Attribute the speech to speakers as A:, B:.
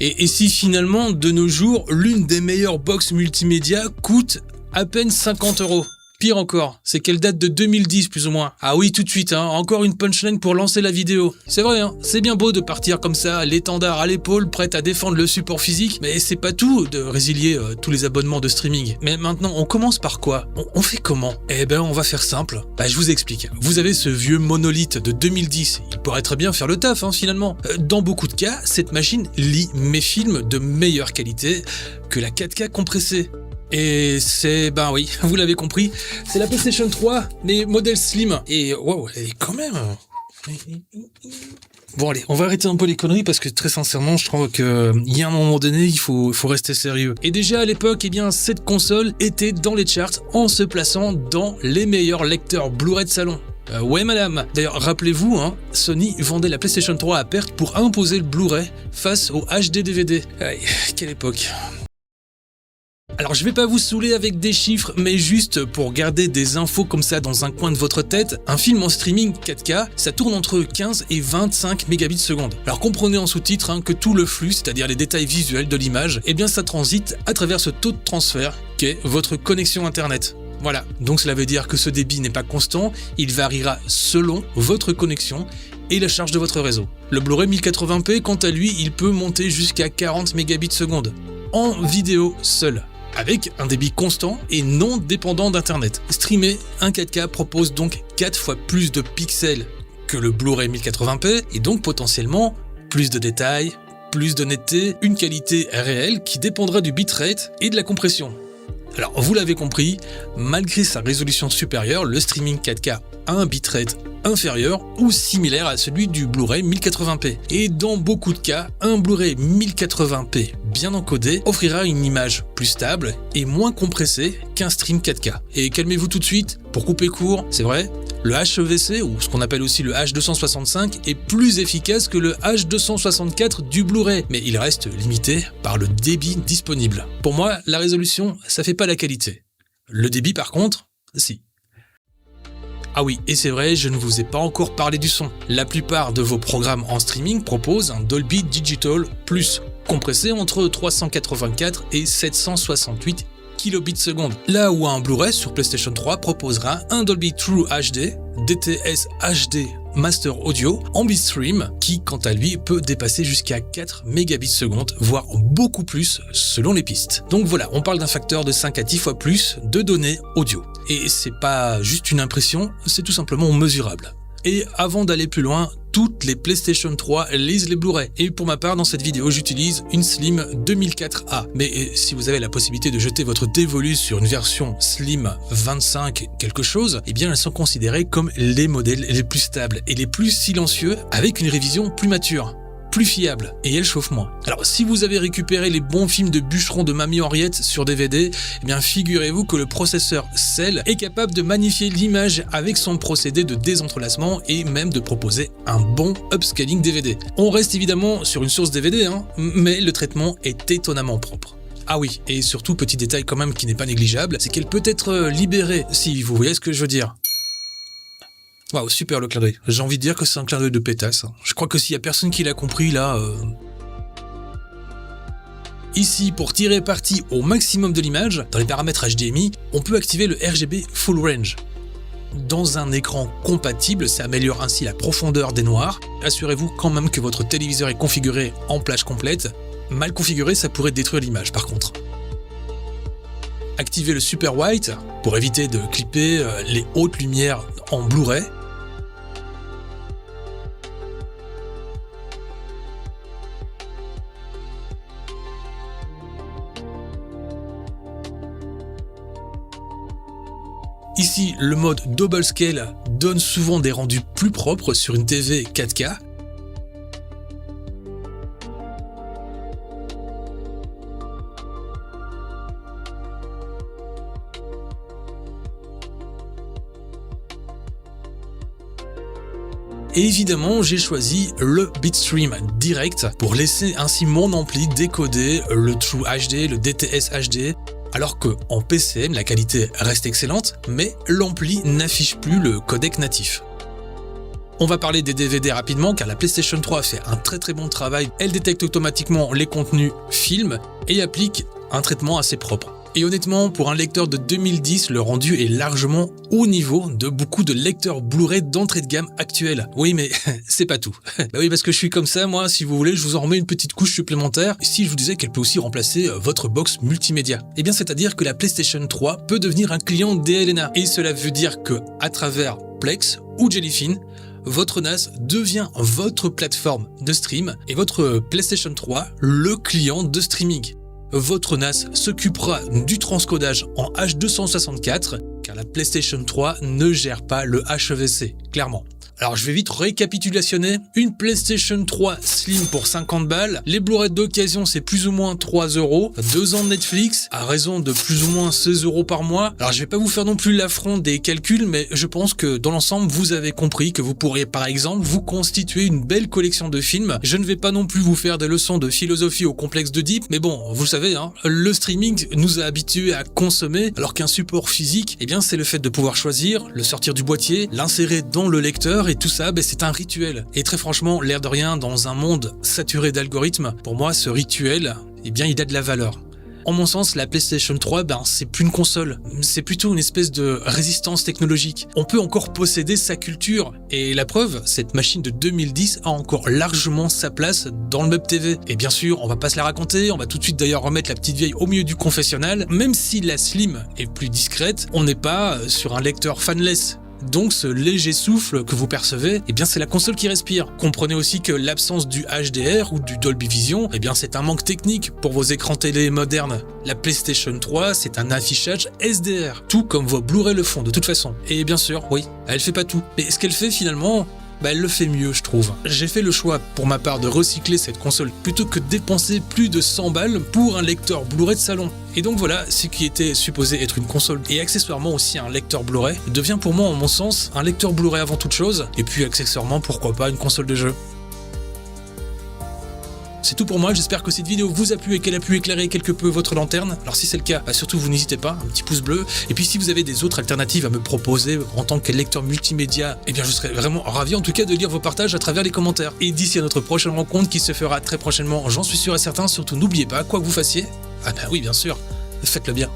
A: Et si finalement, de nos jours, l'une des meilleures box multimédia coûte à peine 50 €? Pire encore, c'est qu'elle date de 2010 plus ou moins. Ah oui, tout de suite, encore une punchline pour lancer la vidéo. C'est vrai, c'est bien beau de partir comme ça, l'étendard à l'épaule, prête à défendre le support physique, mais c'est pas tout de résilier tous les abonnements de streaming. Mais maintenant, on commence par quoi? On fait comment? Eh ben, on va faire simple. Je vous explique. Vous avez ce vieux monolithe de 2010, il pourrait très bien faire le taf, finalement. Dans beaucoup de cas, cette machine lit mes films de meilleure qualité que la 4K compressée. Et c'est, oui, vous l'avez compris, c'est la PlayStation 3, mais modèle slim. Et waouh, elle est quand même... Bon allez, on va arrêter un peu les conneries parce que très sincèrement, je trouve qu'il y a un moment donné, il faut rester sérieux. Et déjà à l'époque, cette console était dans les charts en se plaçant dans les meilleurs lecteurs Blu-ray de salon. Ouais madame. D'ailleurs, rappelez-vous, Sony vendait la PlayStation 3 à perte pour imposer le Blu-ray face au HD DVD. Aïe, quelle époque. Alors je vais pas vous saouler avec des chiffres, mais juste pour garder des infos comme ça dans un coin de votre tête, un film en streaming 4K, ça tourne entre 15 et 25 mégabits seconde. Alors comprenez en sous-titre que tout le flux, c'est-à-dire les détails visuels de l'image, ça transite à travers ce taux de transfert qu'est votre connexion internet. Voilà, donc cela veut dire que ce débit n'est pas constant, il variera selon votre connexion et la charge de votre réseau. Le Blu-ray 1080p, quant à lui, il peut monter jusqu'à 40 mégabits seconde, en vidéo seule, avec un débit constant et non dépendant d'internet. Streamer un 4K propose donc 4 fois plus de pixels que le Blu-ray 1080p et donc potentiellement plus de détails, plus de netteté, une qualité réelle qui dépendra du bitrate et de la compression. Alors vous l'avez compris, malgré sa résolution supérieure, le streaming 4K a un bitrate inférieur ou similaire à celui du Blu-ray 1080p. Et dans beaucoup de cas, un Blu-ray 1080p bien encodé offrira une image plus stable et moins compressée qu'un stream 4K. Et calmez-vous tout de suite, pour couper court, c'est vrai, le HEVC, ou ce qu'on appelle aussi le H265, est plus efficace que le H264 du Blu-ray, mais il reste limité par le débit disponible. Pour moi, la résolution, ça fait pas la qualité. Le débit par contre, si. Ah oui, et c'est vrai, je ne vous ai pas encore parlé du son. La plupart de vos programmes en streaming proposent un Dolby Digital Plus, compressé entre 384 et 768 kilobits seconde. Là où un Blu-ray sur PlayStation 3 proposera un Dolby True HD, DTS HD Master Audio en bitstream qui, quant à lui, peut dépasser jusqu'à 4 mégabits seconde, voire beaucoup plus selon les pistes. Donc voilà, on parle d'un facteur de 5 à 10 fois plus de données audio. Et c'est pas juste une impression, c'est tout simplement mesurable. Et avant d'aller plus loin, toutes les PlayStation 3 lisent les Blu-ray. Et pour ma part, dans cette vidéo, j'utilise une Slim 2004A. Mais si vous avez la possibilité de jeter votre dévolu sur une version Slim 25 quelque chose, elles sont considérées comme les modèles les plus stables et les plus silencieux, avec une révision plus mature, plus fiable, et elle chauffe moins. Alors si vous avez récupéré les bons films de Bûcheron de Mamie Henriette sur DVD, figurez-vous que le processeur Cell est capable de magnifier l'image avec son procédé de désentrelacement et même de proposer un bon upscaling DVD. On reste évidemment sur une source DVD, mais le traitement est étonnamment propre. Ah oui, et surtout petit détail quand même qui n'est pas négligeable, c'est qu'elle peut être libérée, si vous voyez ce que je veux dire. Waouh, super le clin d'œil. J'ai envie de dire que c'est un clin d'œil de pétasse. Je crois que s'il y a personne qui l'a compris là... Ici, pour tirer parti au maximum de l'image, dans les paramètres HDMI, on peut activer le RGB Full Range. Dans un écran compatible, ça améliore ainsi la profondeur des noirs. Assurez-vous quand même que votre téléviseur est configuré en plage complète. Mal configuré, ça pourrait détruire l'image par contre. Activez le Super White pour éviter de clipper les hautes lumières en Blu-ray. Ici, le mode Double Scale donne souvent des rendus plus propres sur une TV 4K. Et évidemment, j'ai choisi le bitstream direct pour laisser ainsi mon ampli décoder le True HD, le DTS HD, alors qu'en PCM, la qualité reste excellente, mais l'ampli n'affiche plus le codec natif. On va parler des DVD rapidement car la PlayStation 3 fait un très bon travail. Elle détecte automatiquement les contenus films et applique un traitement assez propre. Et honnêtement, pour un lecteur de 2010, le rendu est largement au niveau de beaucoup de lecteurs Blu-ray d'entrée de gamme actuels. Oui, mais c'est pas tout. Bah oui, parce que je suis comme ça, moi, si vous voulez, je vous en remets une petite couche supplémentaire si je vous disais qu'elle peut aussi remplacer votre box multimédia. Eh bien, c'est-à-dire que la PlayStation 3 peut devenir un client DLNA. Et cela veut dire que, à travers Plex ou Jellyfin, votre NAS devient votre plateforme de stream et votre PlayStation 3, le client de streaming. Votre NAS s'occupera du transcodage en H264 car la PlayStation 3 ne gère pas le HEVC, clairement. Alors je vais vite récapitulationner, une PlayStation 3 Slim pour 50 balles, les Blu-ray d'occasion c'est plus ou moins 3 €, 2 ans de Netflix à raison de plus ou moins 16 € par mois. Alors je vais pas vous faire non plus l'affront des calculs, mais je pense que dans l'ensemble vous avez compris que vous pourriez par exemple vous constituer une belle collection de films. Je ne vais pas non plus vous faire des leçons de philosophie au complexe d'Oedipe, mais bon, vous le savez, hein, le streaming nous a habitués à consommer, alors qu'un support physique, eh bien c'est le fait de pouvoir choisir, le sortir du boîtier, l'insérer dans le lecteur, et tout ça, c'est un rituel. Et très franchement, l'air de rien, dans un monde saturé d'algorithmes, pour moi, ce rituel, eh bien, il a de la valeur. En mon sens, la PlayStation 3, c'est plus une console, c'est plutôt une espèce de résistance technologique. On peut encore posséder sa culture, et la preuve, cette machine de 2010 a encore largement sa place dans le meuble TV. Et bien sûr, on va pas se la raconter, on va tout de suite d'ailleurs remettre la petite vieille au milieu du confessionnal, même si la Slim est plus discrète, on n'est pas sur un lecteur fanless. Donc ce léger souffle que vous percevez, eh bien c'est la console qui respire. Comprenez aussi que l'absence du HDR ou du Dolby Vision, eh bien c'est un manque technique pour vos écrans télé modernes. La PlayStation 3, c'est un affichage SDR, tout comme vos Blu-ray le font de toute façon. Et bien sûr, oui, elle fait pas tout. Mais ce qu'elle fait finalement, elle le fait mieux, je trouve. J'ai fait le choix, pour ma part, de recycler cette console plutôt que de dépenser plus de 100 balles pour un lecteur Blu-ray de salon. Et donc voilà, ce qui était supposé être une console et accessoirement aussi un lecteur Blu-ray devient pour moi, en mon sens, un lecteur Blu-ray avant toute chose, et puis accessoirement, pourquoi pas, une console de jeu. C'est tout pour moi, j'espère que cette vidéo vous a plu et qu'elle a pu éclairer quelque peu votre lanterne. Alors si c'est le cas, surtout vous n'hésitez pas, un petit pouce bleu. Et puis si vous avez des autres alternatives à me proposer en tant que lecteur multimédia, eh bien je serais vraiment ravi en tout cas de lire vos partages à travers les commentaires. Et d'ici à notre prochaine rencontre qui se fera très prochainement, j'en suis sûr et certain, surtout n'oubliez pas, quoi que vous fassiez, oui bien sûr, faites-le bien.